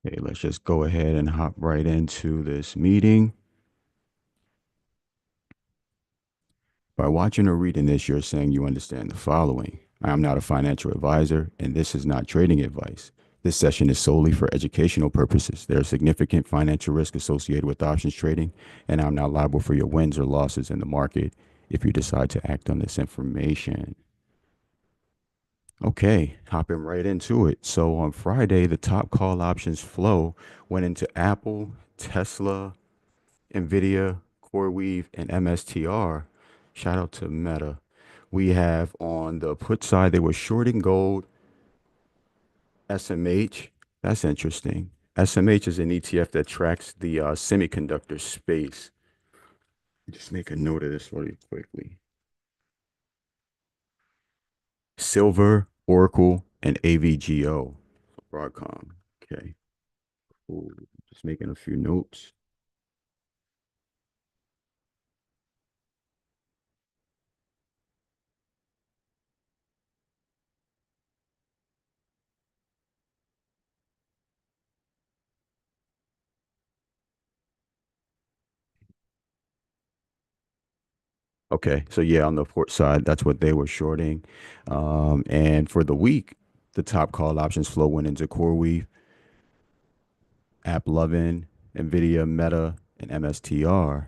Okay, let's just go ahead and hop right into this meeting. By watching or reading this, you're saying you understand the following. I am not a financial advisor, and this is not trading advice. This session is solely for educational purposes. There is significant financial risk associated with options trading, and I'm not liable for your wins or losses in the market if you decide to act on this information. Okay, hopping right into it. So on Friday, the top call options flow went into Apple, Tesla, NVIDIA, CoreWeave, and MSTR. Shout out to Meta. We have on the put side, they were shorting gold, SMH. That's interesting. SMH is an ETF that tracks the semiconductor space. Just make a note of this really quickly. Silver, Oracle, and AVGO. Broadcom. Okay, cool. Just making a few notes. Okay, so yeah, on the port side, that's what they were shorting. And for the week, the top call options flow went into CoreWeave, AppLovin, NVIDIA, Meta, and MSTR.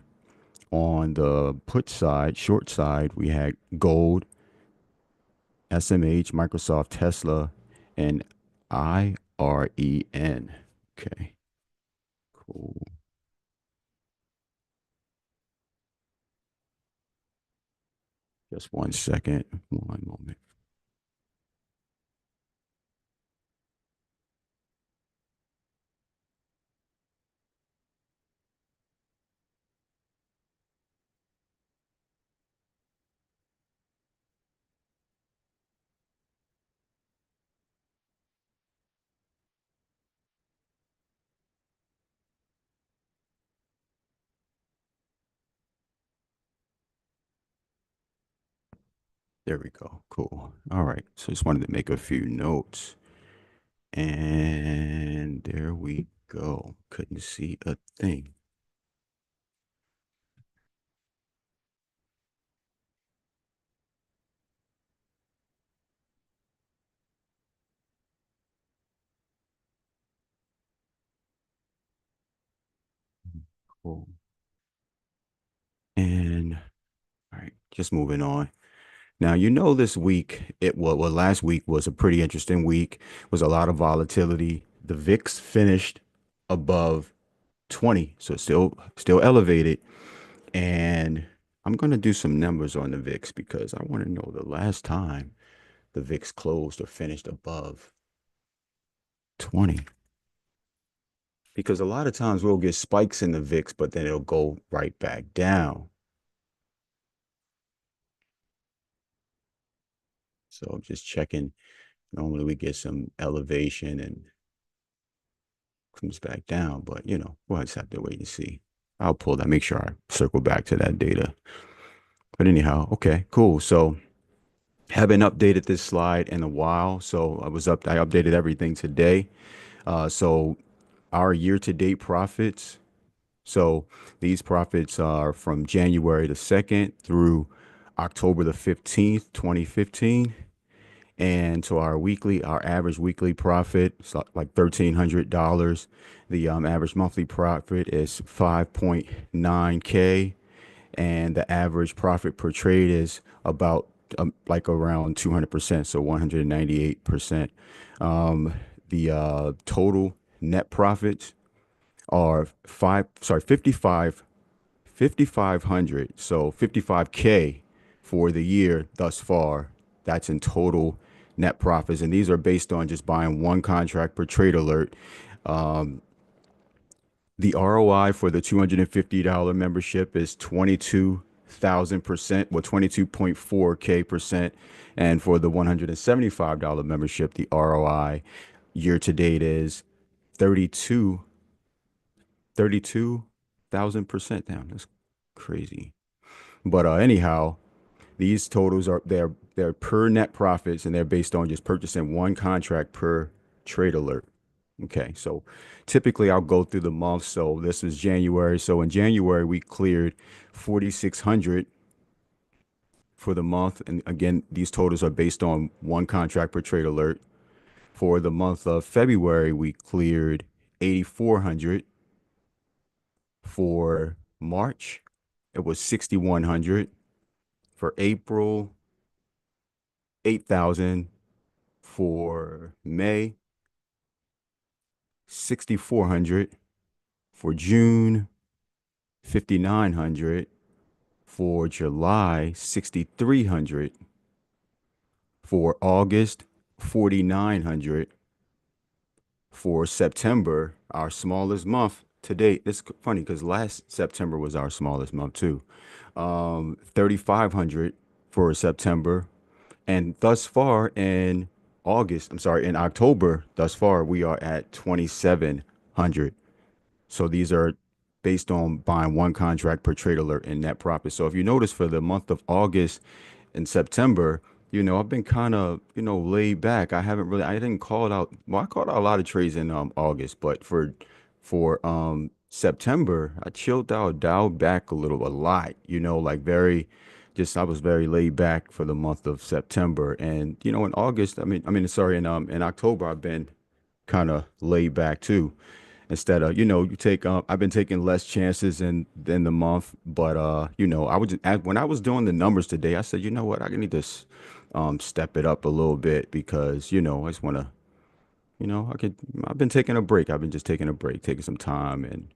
On the put side, short side, we had gold, SMH, Microsoft, Tesla, and IREN. Okay, cool. Just one second, one moment. There we go. Cool. All right. So just wanted to make a few notes. And there we go. Couldn't see a thing. Cool. And all right, just moving on. Now, this week, well, last week was a pretty interesting week. Was a lot of volatility. The VIX finished above 20, so it's still elevated. And I'm gonna do some numbers on the VIX because I want to know the last time the VIX closed or finished above 20. Because a lot of times we'll get spikes in the VIX, but then it'll go right back down. So I'm just checking. Normally we get some elevation and comes back down, but we'll just have to wait and see. I'll pull that, make sure I circle back to that data. But anyhow, okay, cool. So haven't updated this slide in a while. So I updated everything today. So our year-to-date profits. So these profits are from January the 2nd through October the 15th, 2015. And so our average weekly profit is like $1,300. The average monthly profit is 5.9K. And the average profit per trade is about like around 200%, so 198%. The total net profits are 5,500. So 55K for the year thus far. That's in total net profits. And these are based on just buying one contract per trade alert. The ROI for the $250 membership is 22,000%, well, 22.4K%. And for the $175 membership, the ROI year to date is 32 32,000% down. That's crazy. But anyhow, these totals they're per net profits and they're based on just purchasing one contract per trade alert. Okay, so typically I'll go through the month. So this is January. So in January we cleared 4,600 for the month, and again, these totals are based on one contract per trade alert. For the month of February, we cleared 8,400. For March, it was 6,100. For April, 8,000. For May, 6,400. For June, 5,900. For July, 6,300. For August, 4,900. For September, our smallest month to date. It's funny because last September was our smallest month too. 3,500 for September. And thus far in in October, thus far, we are at 2,700. So these are based on buying one contract per trade alert and net profit. So if you notice for the month of August and September, I've been kind of, laid back. I didn't call it out. Well, I called out a lot of trades in August, but for September, I chilled out, dialed back a lot, like I was very laid back for the month of September. And, in August, sorry, in October, I've been kind of laid back too. Instead of, I've been taking less chances in the month, but when I was doing the numbers today, I said, you know what, I need to step it up a little bit because, I just want to, I've been taking a break. I've been just taking a break, taking some time and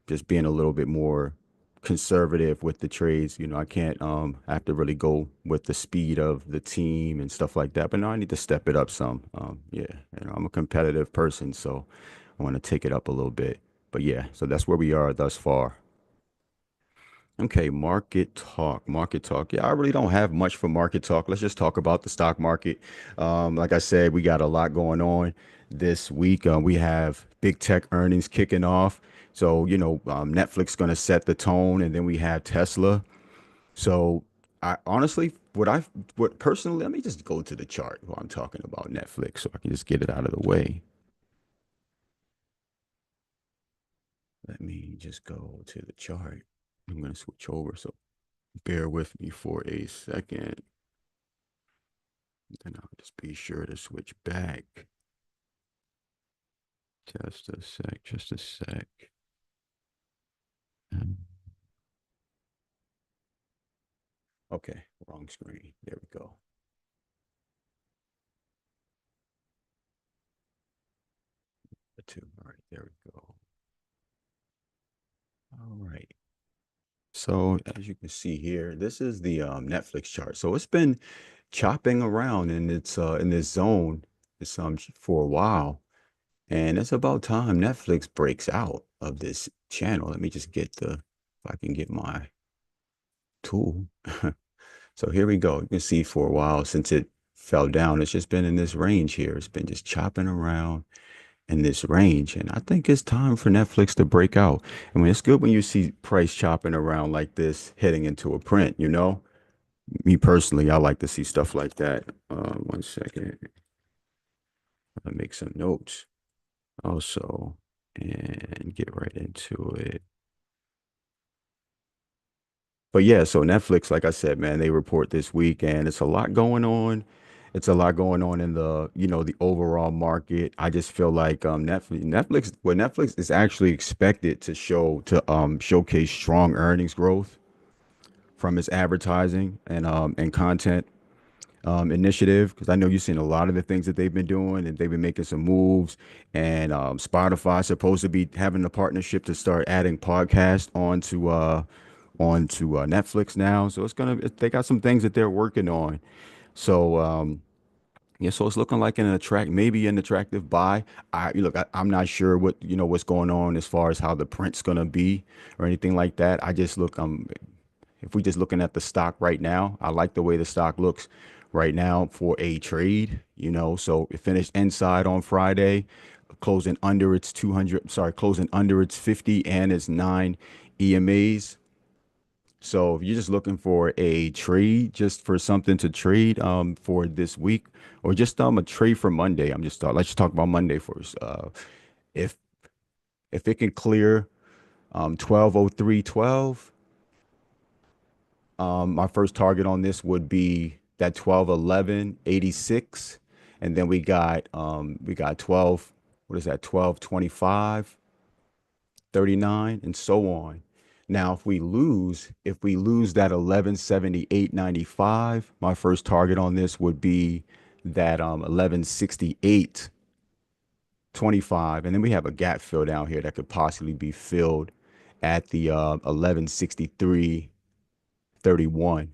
just being a little bit more conservative with the trades. I can't I have to really go with the speed of the team and stuff like that. But no, I need to step it up some. Yeah, I'm a competitive person, so I want to take it up a little bit. But yeah, so that's where we are thus far. Okay, market talk. Market talk. Yeah, I really don't have much for market talk. Let's just talk about the stock market. Like I said, we got a lot going on this week. We have big tech earnings kicking off. So, Netflix going to set the tone, and then we have Tesla. So, I honestly, what personally, let me just go to the chart while I'm talking about Netflix so I can just get it out of the way. Let me just go to the chart. I'm going to switch over. So, bear with me for a second. Then I'll just be sure to switch back. Just a sec, just a sec. Okay, wrong screen. There we go. The two. All right, there we go. All right. So as you can see here, this is the Netflix chart. So it's been chopping around in this zone for a while. And it's about time Netflix breaks out of this channel. Let me just if I can get my tool. So here we go. You can see for a while since it fell down, it's just been in this range here. It's been just chopping around in this range. And I think it's time for Netflix to break out. I mean, it's good when you see price chopping around like this heading into a print. Me personally, I like to see stuff like that. One second. I'll make some notes also and get right into it. But yeah, so Netflix, like I said, man, they report this week and it's a lot going on. It's a lot going on in the overall market. I just feel like Netflix is actually expected to showcase strong earnings growth from its advertising and content initiative because I know you've seen a lot of the things that they've been doing and they've been making some moves. And Spotify supposed to be having a partnership to start adding podcasts onto Netflix now. So they got some things that they're working on. So yeah, so it's looking like maybe an attractive buy. I'm not sure what's going on as far as how the print's gonna be or anything like that. If we just looking at the stock right now, I like the way the stock looks right now for a trade. So it finished inside on Friday, closing under its 200, sorry, closing under its 50 and its 9 EMAs. So if you're just looking for a trade, just for something to trade for this week, or just a trade for Monday, let's just talk about Monday first. If if it can clear 1203.12, my first target on this would be that 1211.86, and then we got 12, what is that, 1225.39, and so on. Now, if we lose that 1178.95, my first target on this would be that 1168.25, and then we have a gap fill down here that could possibly be filled at the 1163.31.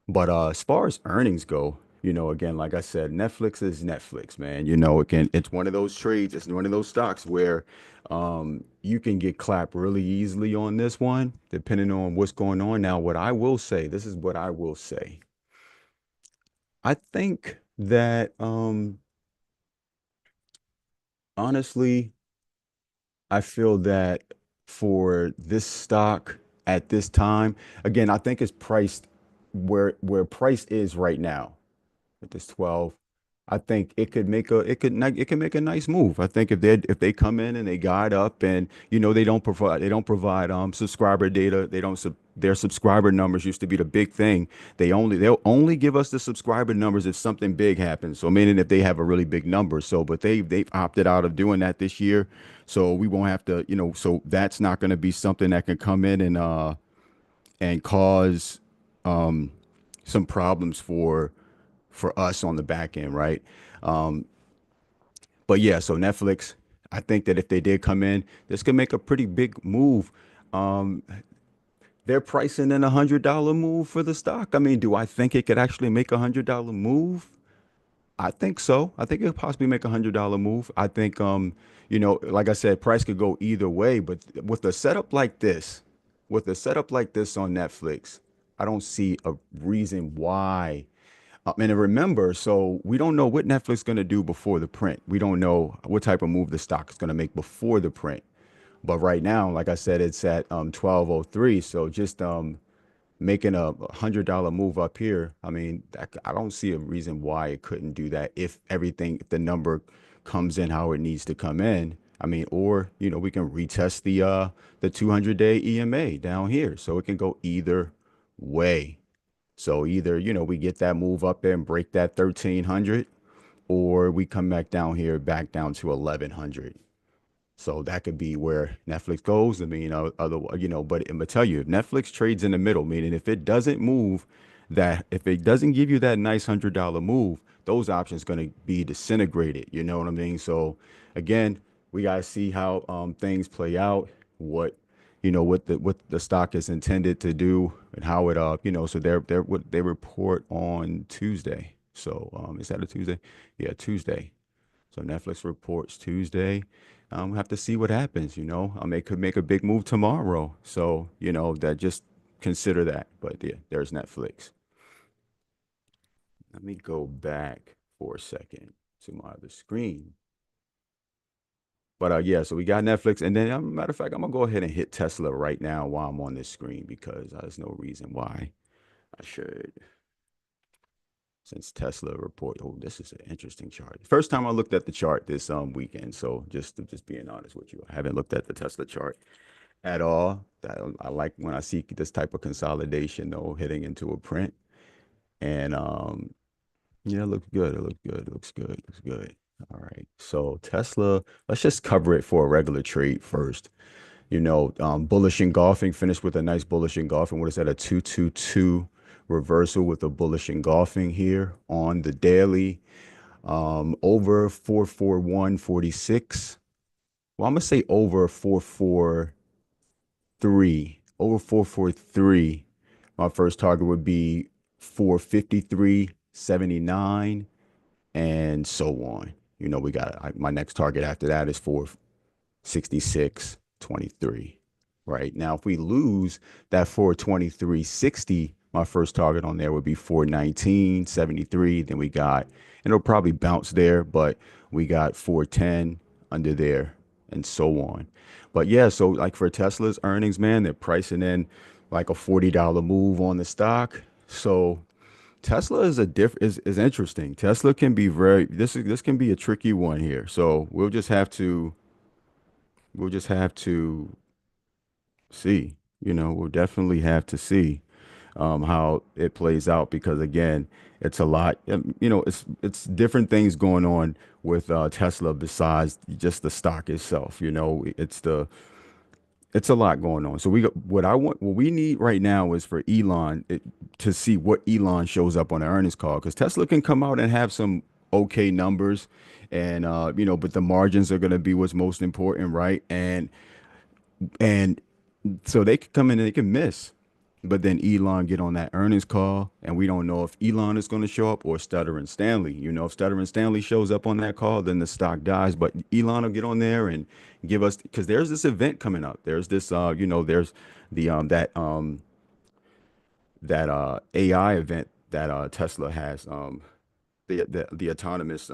But as far as earnings go, again, like I said, Netflix is Netflix, man. It's one of those trades, it's one of those stocks where you can get clapped really easily on this one, depending on what's going on. Now, what I will say, this is what I will say. I think that honestly, I feel that for this stock at this time, again, I think it's priced where price is right now. With this 12, I think it could make a nice move. I think if they come in and they guide up, and they don't provide subscriber data. They don't sub, Their subscriber numbers used to be the big thing. They'll only give us the subscriber numbers if something big happens. So meaning if they have a really big number. So but they've opted out of doing that this year. So we won't have to, so that's not going to be something that can come in and cause um some problems for us on the back end, right? Um, but yeah, so Netflix, I think that if they did come in, this could make a pretty big move. Um, they're pricing in $100 move for the stock. I mean, do I think it could actually make $100 move? I think so. I think it could possibly make $100 move. I think, like I said, price could go either way. But with a setup like this on Netflix, I don't see a reason why. And remember, so we don't know what Netflix is going to do before the print. We don't know what type of move the stock is going to make before the print. But right now, like I said, it's at 1203. So just making a $100 move up here. I mean, I don't see a reason why it couldn't do that if the number comes in how it needs to come in. I mean, or we can retest the 200-day EMA down here, so it can go either way. So either, we get that move up there and break that 1300, or we come back down to 1100. So that could be where Netflix goes. I mean, but I'm gonna tell you, if Netflix trades in the middle, meaning if it doesn't give you that nice $100 move, those options going to be disintegrated. You know what I mean? So again, we gotta see how things play out, what what the stock is intended to do, and how it so they're what they report on Tuesday. So is that a Tuesday? Yeah, Tuesday. So Netflix reports Tuesday. We have to see what happens. They could make a big move tomorrow. So that just consider that. But yeah, there's Netflix. Let me go back for a second to my other screen. But yeah, so we got Netflix, and then matter of fact, I'm gonna go ahead and hit Tesla right now while I'm on this screen because there's no reason why I should. Since Tesla report, oh, this is an interesting chart. First time I looked at the chart this weekend. So just being honest with you, I haven't looked at the Tesla chart at all. I like when I see this type of consolidation though, hitting into a print, and yeah, it looks good. It looks good. It looks good. It looks good. All right. So Tesla, let's just cover it for a regular trade first. Bullish engulfing, finished with a nice bullish engulfing. What is that? A 222 reversal with a bullish engulfing here on the daily. Over 441.46. Well, I'm gonna say over 443. Over 443. My first target would be 453.79, and so on. We got my next target after that is 466.23. Right now, if we lose that 423.60, my first target on there would be 419.73. Then and it'll probably bounce there, but we got 410 under there, and so on. But yeah, so like for Tesla's earnings, man, they're pricing in. like a $40 move on the stock. So Tesla is a is interesting. Tesla can be this can be a tricky one here. So we'll just have to see. We'll definitely have to see how it plays out because again, it's a lot. It's different things going on with Tesla besides just the stock itself. It's a lot going on. So what we need right now is for to see what Elon shows up on the earnings call because Tesla can come out and have some okay numbers, and but the margins are going to be what's most important, right? And so they could come in and they can miss. But then Elon get on that earnings call, and we don't know if Elon is going to show up or Stutter and Stanley. If Stutter and Stanley shows up on that call, then the stock dies. But Elon will get on there and give us because there's this event coming up. There's this, there's the that AI event that Tesla has, the autonomous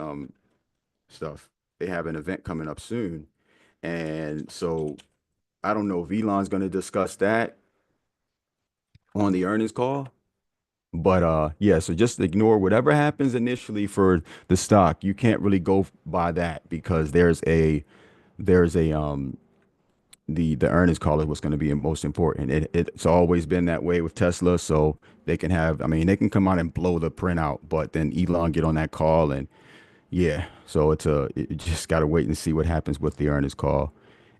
stuff. They have an event coming up soon, and so I don't know if Elon's going to discuss that on the earnings call. But yeah, so just ignore whatever happens initially for the stock. You can't really go by that because there's a the earnings call is what's going to be most important. It's always been that way with Tesla, so they can have, I mean, they can come out and blow the print out, but then Elon get on that call and yeah, so it just got to wait and see what happens with the earnings call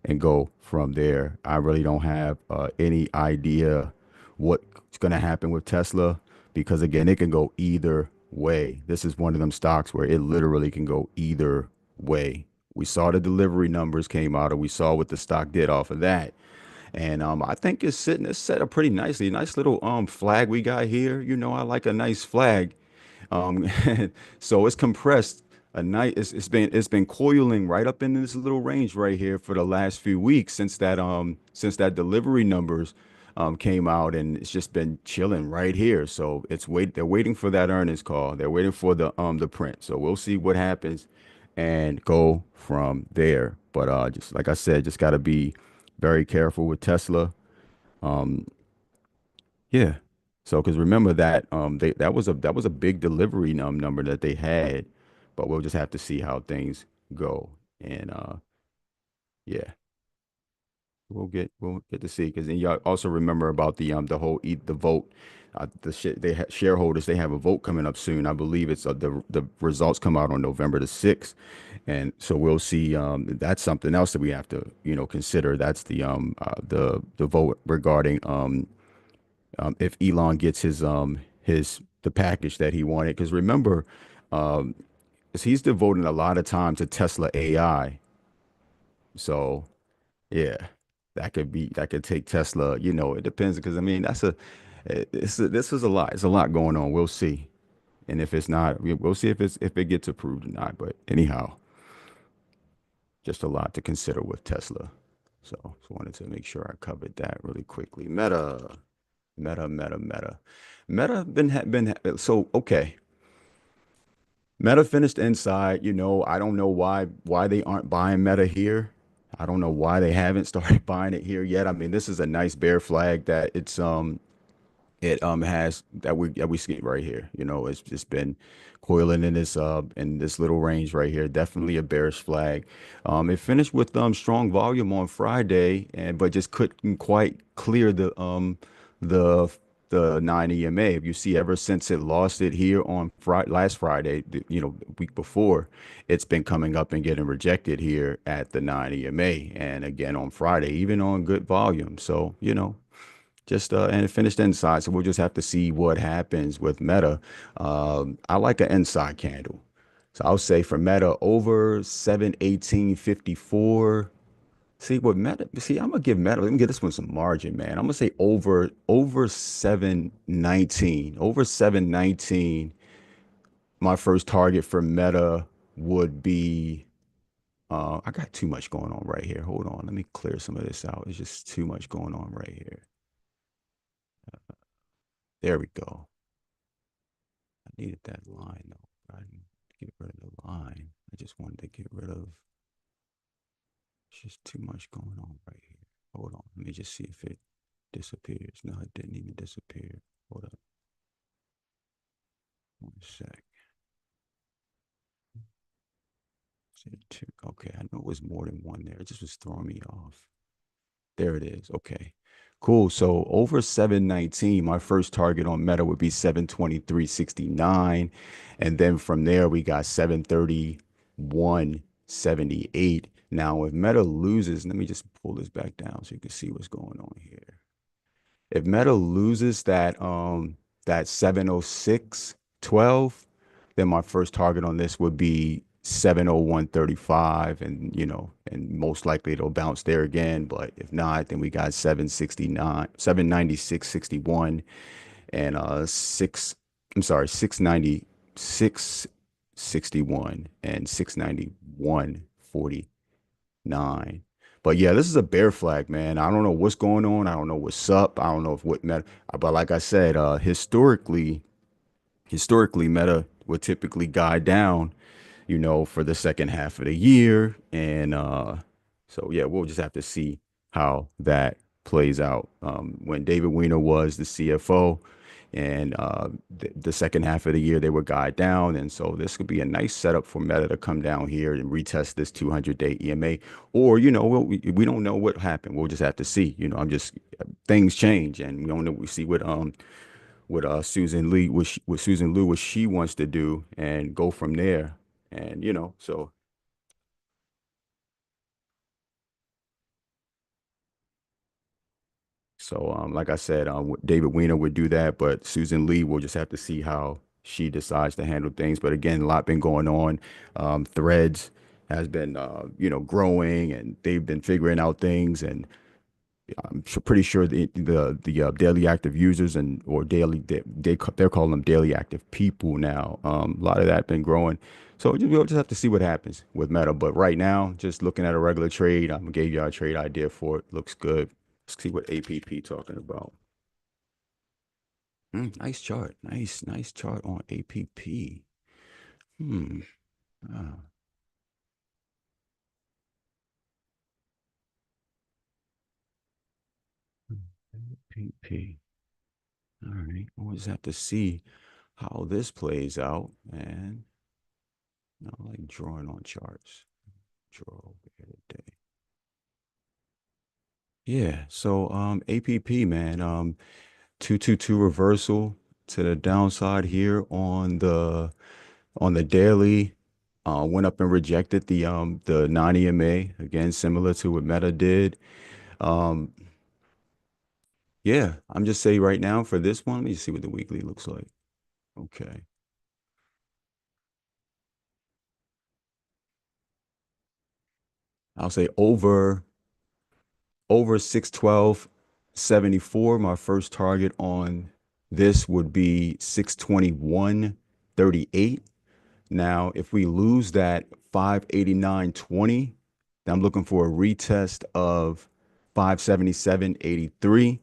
and go from there. I really don't have any idea what's going to happen with Tesla because again, it can go either way. This is one of them stocks where it literally can go either way. We saw the delivery numbers came out, and we saw what the stock did off of that. And I think it's set up pretty nicely. Nice little flag we got here. I like a nice flag. Um, so it's compressed a night. It's been coiling right up in this little range right here for the last few weeks since that delivery numbers came out, and it's just been chilling right here. So they're waiting for that earnings call. They're waiting for the print. So we'll see what happens and go from there. But just like I said, just got to be very careful with Tesla. Um, yeah. So, because remember that that was a big delivery number that they had, but we'll just have to see how things go. And yeah, we'll get to see. Because then you also remember about the whole the vote, shareholders they have a vote coming up soon. I believe it's the results come out on November the 6th, and so we'll see. That's something else that we have to consider. That's the vote regarding if Elon gets his the package that he wanted. Because remember, um, 'cause he's devoting a lot of time to Tesla AI. So yeah, that could take Tesla. It depends because I mean this is a lot. It's a lot going on. We'll see. And if it's not, we'll see if it gets approved or not. But anyhow, just a lot to consider with Tesla. So just wanted to make sure I covered that really quickly. Meta. Meta so okay. Meta finished inside. I don't know why they aren't buying Meta here. I don't know why they haven't started buying it here yet. I mean, this is a nice bear flag that it has that we see right here. It's just been coiling in this little range right here. Definitely a bearish flag. It finished with strong volume on Friday, and but just couldn't quite clear the the 9 EMA. If you see, ever since it lost it here on last Friday, the week before, it's been coming up and getting rejected here at the 9 EMA, and again on Friday, even on good volume. So just and it finished inside, so we'll just have to see what happens with Meta. I like an inside candle, so I'll say for Meta over 718.54. See what Meta? See, I'm gonna give Meta. Let me get this one some margin, man. I'm gonna say over 719, over 719. My first target for Meta would be. I got too much going on right here. Hold on, let me clear some of this out. It's just too much going on right here. There we go. I needed that line though. I didn't get rid of the line. I just wanted to get rid of it's just too much going on right here. Hold on. Let me just see if it disappears. No, it didn't even disappear. Hold up. One sec. Say two. Okay, I know it was more than one there. It just was throwing me off. There it is. Okay. Cool. So over 719, my first target on Meta would be 723.69. And then from there, we got 731.78. Now, if Meta loses, let me just pull this back down so you can see what's going on here. If Meta loses that 706.12, then my first target on this would be 701.35, and and most likely it'll bounce there again. But if not, then we got 769, 796.61, and 691 and 691.49. But yeah, this is a bear flag, man. I don't know what's going on. I don't know what's up. I don't know if what Meta, but like I said, historically, Meta would typically guide down, for the second half of the year. And so, yeah, we'll just have to see how that plays out. When David Weiner was the CFO, and the second half of the year, they would guide down. And so this could be a nice setup for Meta to come down here and retest this 200-day EMA. Or, we don't know what happened. We'll just have to see. Things change, and we don't know. We see what Susan Liu, what she wants to do, and go from there. And like I said, David Weiner would do that, but Susan Lee will just have to see how she decides to handle things. But again, a lot been going on. Threads has been growing, and they've been figuring out things. And I'm pretty sure the daily active users, and or daily they're calling them daily active people now. A lot of that been growing. So we'll just have to see what happens with Meta. But right now, just looking at a regular trade, I gave you a trade idea for it. Looks good. Let's see what APP talking about. Nice chart. Nice chart on APP. Hmm. Ah, APP. All right. We'll just have to see how this plays out. And I like drawing on charts. Draw over here today. Yeah. So APP, man, 222 reversal to the downside here on the daily. Went up and rejected the non-EMA again, similar to what Meta did. Um, yeah, I'm just saying right now for this one, let me see what the weekly looks like. Okay. I'll say over 612.74. My first target on this would be 621.38. Now, if we lose that 589.20, then I'm looking for a retest of 577.83,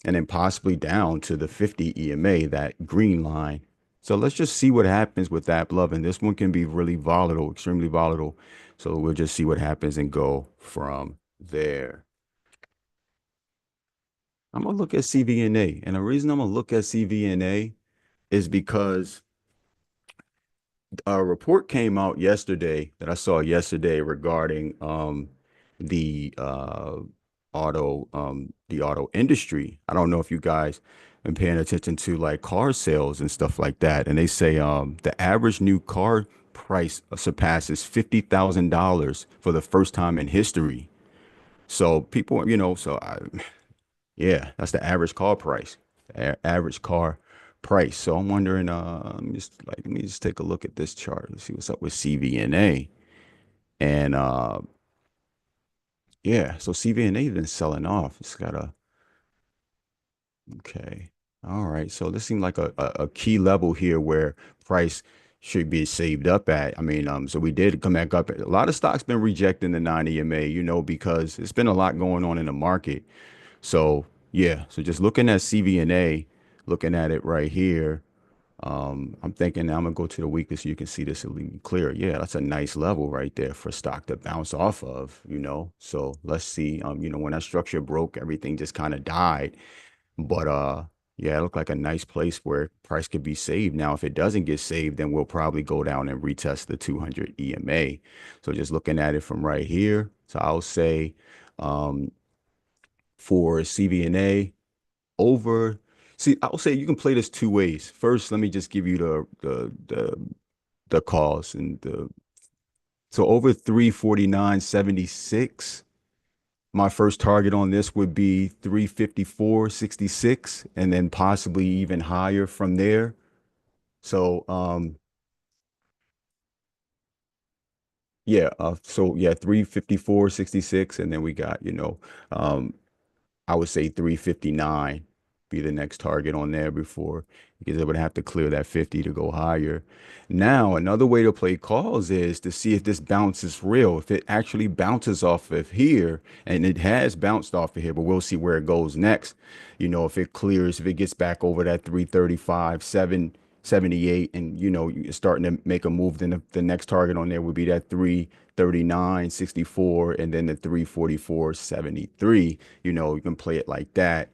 and then possibly down to the 50 EMA, that green line. So let's just see what happens with that, love. And this one can be really volatile, extremely volatile. So we'll just see what happens and go from there. I'm gonna look at CVNA, and the reason I'm gonna look at CVNA is because a report came out yesterday that I saw yesterday regarding the auto industry. I don't know if you guys been paying attention to like car sales and stuff like that. And they say the average new car price surpasses $50,000 for the first time in history. So people, yeah, that's the average car price. Average car price. So I'm wondering, let me just take a look at this chart. Let's see what's up with CVNA. And yeah, so CVNA has been selling off. It's got a okay. All right. So this seemed like a key level here where price should be saved up at. I mean, so we did come back up. A lot of stocks been rejecting the 9 EMA, because it's been a lot going on in the market. So yeah, so just looking at CVNA, looking at it right here. I'm thinking now I'm gonna go to the weekly so you can see this a little clearer. Yeah, that's a nice level right there for stock to bounce off of, you know. So let's see. When that structure broke, everything just kind of died. But yeah, it looked like a nice place where price could be saved. Now, if it doesn't get saved, then we'll probably go down and retest the 200 EMA. So just looking at it from right here, so I'll say um, for CVNA over. See, I'll say you can play this two ways. First, let me just give you the cause and the so over 349.76. My first target on this would be 354.66 and then possibly even higher from there. So yeah, 354.66 and then we got, um I would say 359 be the next target on there before because it would have to clear that 50 to go higher. Now, another way to play calls is to see if this bounce is real. If it actually bounces off of here, and it has bounced off of here, but we'll see where it goes next. If it clears, if it gets back over that 335, 778, and you're starting to make a move, then the next target on there would be that 339.64 and then the 344.73. You can play it like that,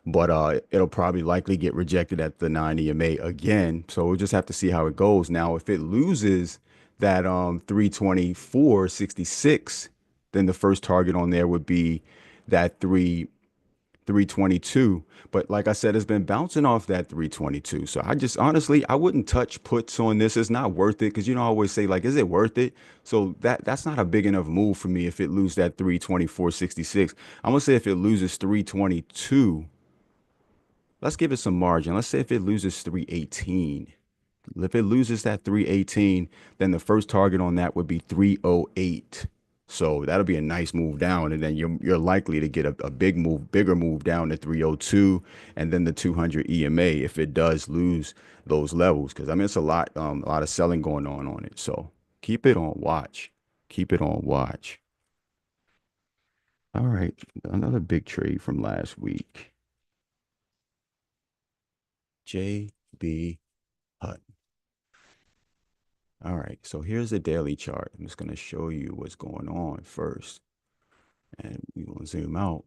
but it'll probably likely get rejected at the 9 EMA again. So we'll just have to see how it goes. Now, if it loses that 324.66, then the first target on there would be that 322. But like I said, it's been bouncing off that 322. So I just honestly, I wouldn't touch puts on this. It's not worth it because I always say like, is it worth it? So that's not a big enough move for me if it loses that 324.66. I'm gonna say if it loses 322, let's give it some margin. Let's say if it loses 318. If it loses that 318, then the first target on that would be 308. So that'll be a nice move down, and then you're likely to get a bigger move down to 302, and then the 200 EMA if it does lose those levels. Because I mean it's a lot of selling going on it. So keep it on watch. Keep it on watch. All right, another big trade from last week. JB Hut. All right, so here's the daily chart. I'm just going to show you what's going on first. And we will zoom out.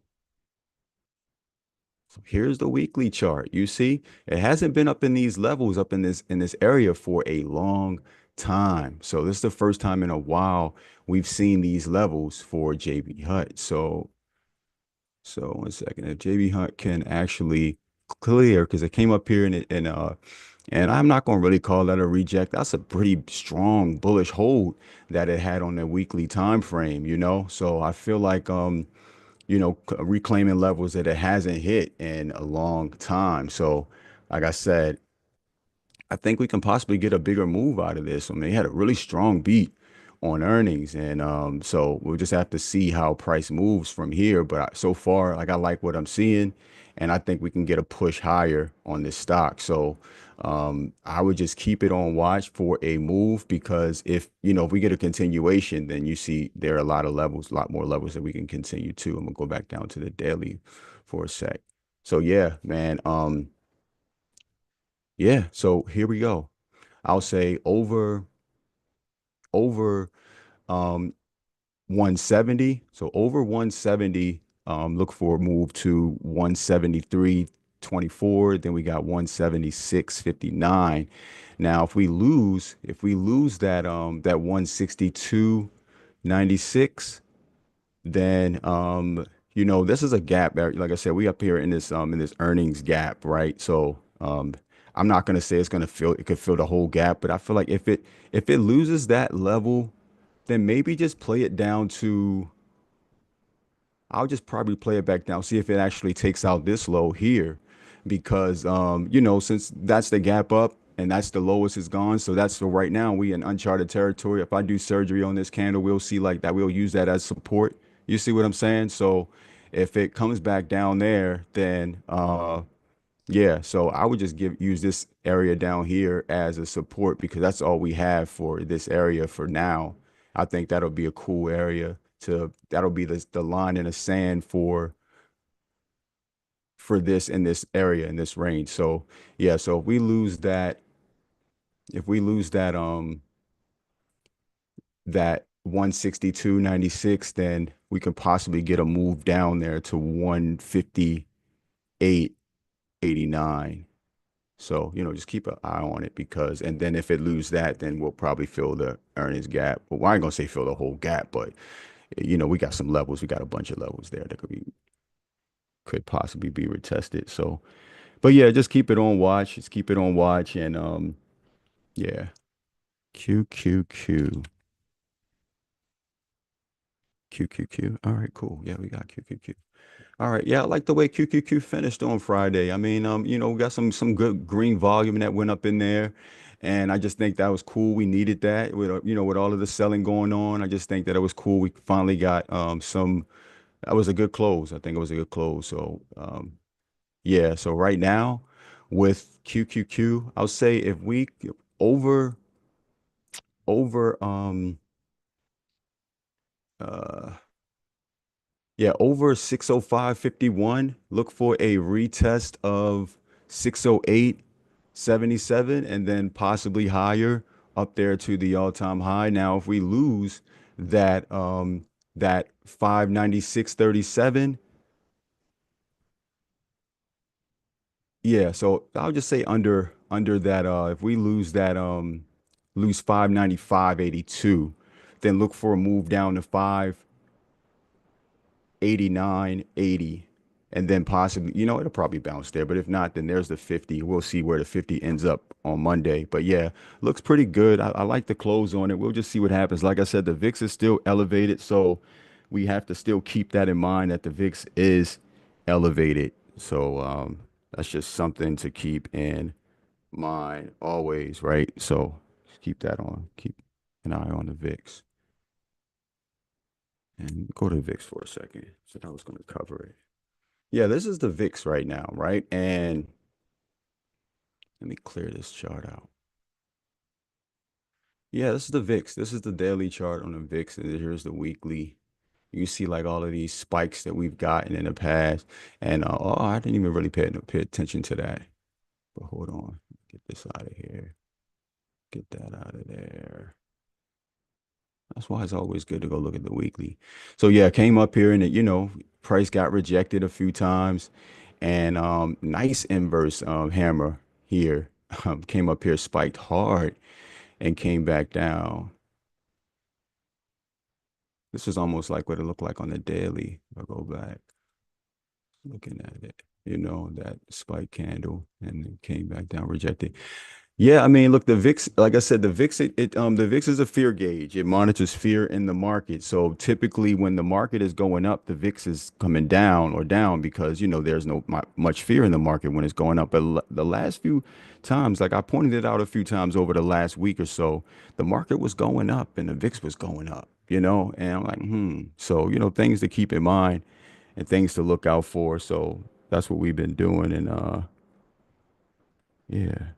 So here's the weekly chart. You see, it hasn't been up in these levels, up in this area for a long time. So this is the first time in a while we've seen these levels for JB Hunt. So one second, if JB Hunt can actually clear, because it came up here and I'm not going to really call that a reject. That's a pretty strong bullish hold that it had on the weekly time frame. So I feel like reclaiming levels that it hasn't hit in a long time. So like I said, I think we can possibly get a bigger move out of this. I mean, they had a really strong beat on earnings, and so we'll just have to see how price moves from here. But so far, like I like what I'm seeing, and I think we can get a push higher on this stock. So I would just keep it on watch for a move because if we get a continuation, then you see there are a lot of levels, a lot more levels that we can continue to. I'm gonna go back down to the daily for a sec. So yeah, man. Yeah. So here we go. I'll say over um 170. So over 170, look for a move to 173.24. Then we got 176.59. Now, if we lose that 162.96, then this is a gap. Like I said, we up here in this earnings gap, right? So I'm not gonna say it could fill the whole gap, but I feel like if it loses that level, then maybe just play it down to I'll just probably play it back down, see if it actually takes out this low here. Because since that's the gap up and that's the lowest it's gone. So that's for right now, we in uncharted territory. If I do surgery on this candle, we'll see like that. We'll use that as support. You see what I'm saying? So if it comes back down there, then yeah, so I would just use this area down here as a support because that's all we have for this area for now. I think that'll be a cool area that'll be the line in the sand for this in this area in this range. So yeah, so if we lose that, if we lose that 162.96, then we could possibly get a move down there to 158.89. So, just keep an eye on it because, and then if it lose that, then we'll probably fill the earnings gap. Well, I ain't gonna say fill the whole gap, but we got some levels. We got a bunch of levels there that could possibly be retested. So, but yeah, just keep it on watch. Just keep it on watch, and yeah, Q Q Q Q Q Q. All right, cool. Yeah, we got Q Q Q. All right. Yeah, I like the way QQQ finished on Friday. I mean, we got some good green volume that went up in there. And I just think that was cool. We needed that with with all of the selling going on. I just think that it was cool. We finally got some that was a good close. I think it was a good close. So yeah, so right now with QQQ, I'll say if we over over uh yeah, over 605.51. Look for a retest of 608.77 and then possibly higher up there to the all-time high. Now, if we lose that 596.37, yeah, so I'll just say under that if we lose 595.82, then look for a move down to 89, 80, and then possibly, it'll probably bounce there. But if not, then there's the 50. We'll see where the 50 ends up on Monday. But yeah, looks pretty good. I like the close on it. We'll just see what happens. Like I said, the VIX is still elevated, so we have to still keep that in mind that the VIX is elevated. So that's just something to keep in mind always, right? So keep an eye on the VIX. And go to VIX for a second. Said I was going to cover it. Yeah, this is the VIX right now, right? And let me clear this chart out. Yeah, this is the VIX. This is the daily chart on the VIX, and here's the weekly. You see like all of these spikes that we've gotten in the past. And oh, I didn't even really pay attention to that. But hold on. Get this out of here. Get that out of there. That's why it's always good to go look at the weekly. So yeah, I came up here and price got rejected a few times, and nice inverse hammer here. Came up here, spiked hard, and came back down. This is almost like what it looked like on the daily. I'll go back looking at it. That spike candle, and it came back down, rejected. Yeah, I mean, look, the VIX, like I said, the VIX is a fear gauge. It monitors fear in the market. So typically, when the market is going up, the VIX is coming down or down because there's no much fear in the market when it's going up. But the last few times, like I pointed it out a few times over the last week or so, the market was going up and the VIX was going up. And I'm like, So things to keep in mind and things to look out for. So that's what we've been doing, and yeah.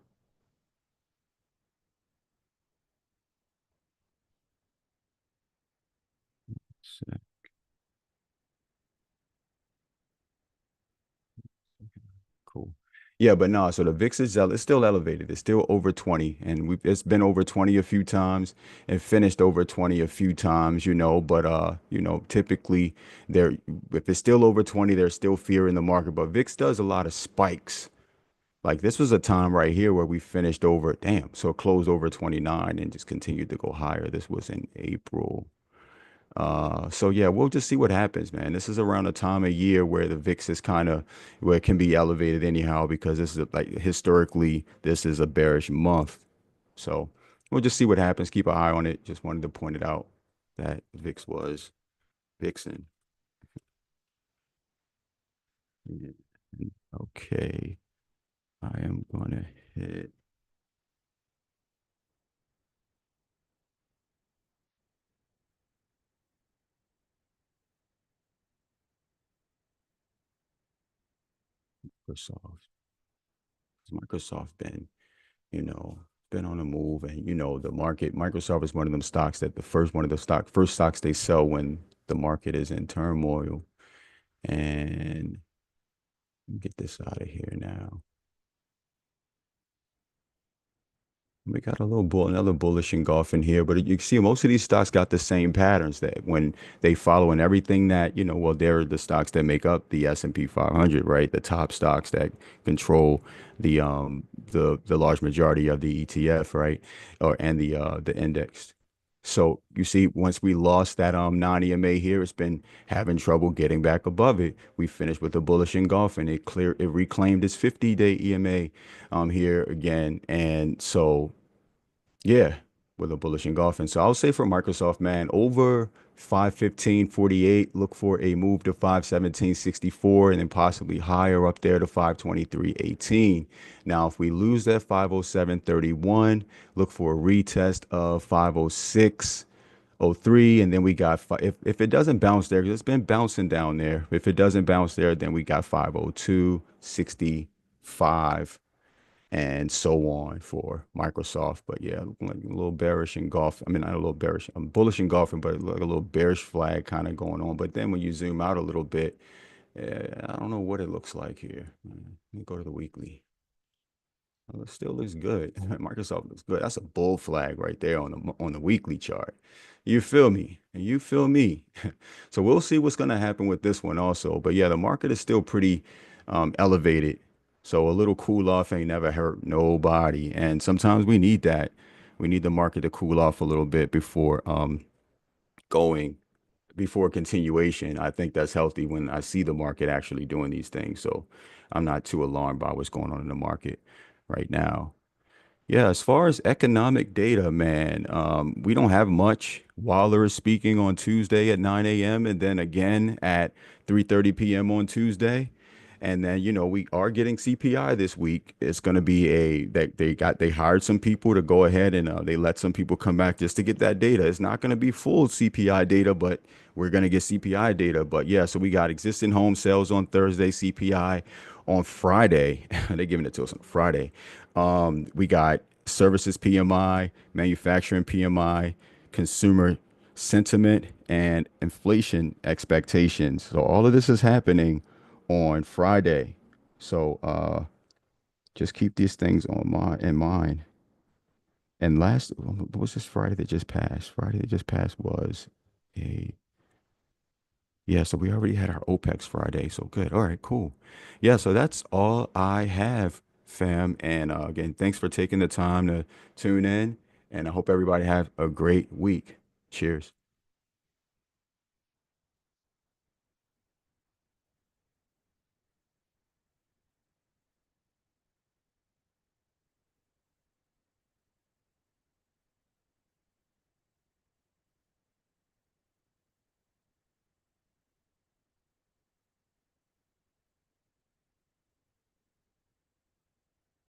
Cool. Yeah, but no, so the VIX is it's still elevated. It's still over 20, and it's been over 20 a few times and finished over 20 a few times, but typically there if it's still over 20, there's still fear in the market. But VIX does a lot of spikes. Like this was a time right here where we finished over, damn, so it closed over 29 and just continued to go higher. This was in April. So yeah, we'll just see what happens, man. This is around a time of year where the VIX is kind of where it can be elevated anyhow because this is like historically this is a bearish month. So we'll just see what happens. Keep an eye on it. Just wanted to point it out that VIX was VIXing. Yeah. Okay, I am gonna hit Microsoft. Microsoft been on the move, and the market. Microsoft is one of them stocks that one of the first stocks they sell when the market is in turmoil. And get this out of here now. We got a little another bullish engulf in here, but you can see most of these stocks got the same patterns that when they follow and everything that, well, they're the stocks that make up the S&P 500, right? The top stocks that control the large majority of the ETF, right? Or and the index. So you see, once we lost that non-EMA here, it's been having trouble getting back above it. We finished with a bullish engulf and it reclaimed its 50-day EMA here again. And so yeah, with a bullish engulfing. So I'll say for Microsoft, man, over 515.48, look for a move to 517.64 and then possibly higher up there to 523.18. Now, if we lose that 507.31, look for a retest of 506.03, and then we got if it doesn't bounce there, because it's been bouncing down there. If it doesn't bounce there, then we got 502.65 and so on for Microsoft. But yeah, like a little bearish in golf. I mean, not a little bearish. I'm bullish in golfing, but like a little bearish flag kind of going on. But then when you zoom out a little bit, I don't know what it looks like here. Let me go to the weekly. Well, it still looks good. Microsoft looks good. That's a bull flag right there on the weekly chart. You feel me? And you feel me? So we'll see what's going to happen with this one also. But yeah, the market is still pretty elevated. So a little cool off ain't never hurt nobody. And sometimes we need that. We need the market to cool off a little bit before going before continuation. I think that's healthy when I see the market actually doing these things. So I'm not too alarmed by what's going on in the market right now. Yeah, as far as economic data, man, we don't have much. Waller is speaking on Tuesday at 9 a.m. and then again at 3:30 p.m. on Tuesday. And then, we are getting CPI this week. It's going to be they hired some people to go ahead and they let some people come back just to get that data. It's not going to be full CPI data, but we're going to get CPI data. But yeah, so we got existing home sales on Thursday, CPI on Friday. They're giving it to us on Friday. We got services PMI, manufacturing PMI, consumer sentiment, and inflation expectations. So all of this is happening on Friday. So just keep these things in mind. And last, what was this Friday that just passed? Friday that just passed was a yeah, so we already had our OPEX Friday. So good. All right, cool. Yeah, so that's all I have, fam. And again, thanks for taking the time to tune in. And I hope everybody have a great week. Cheers.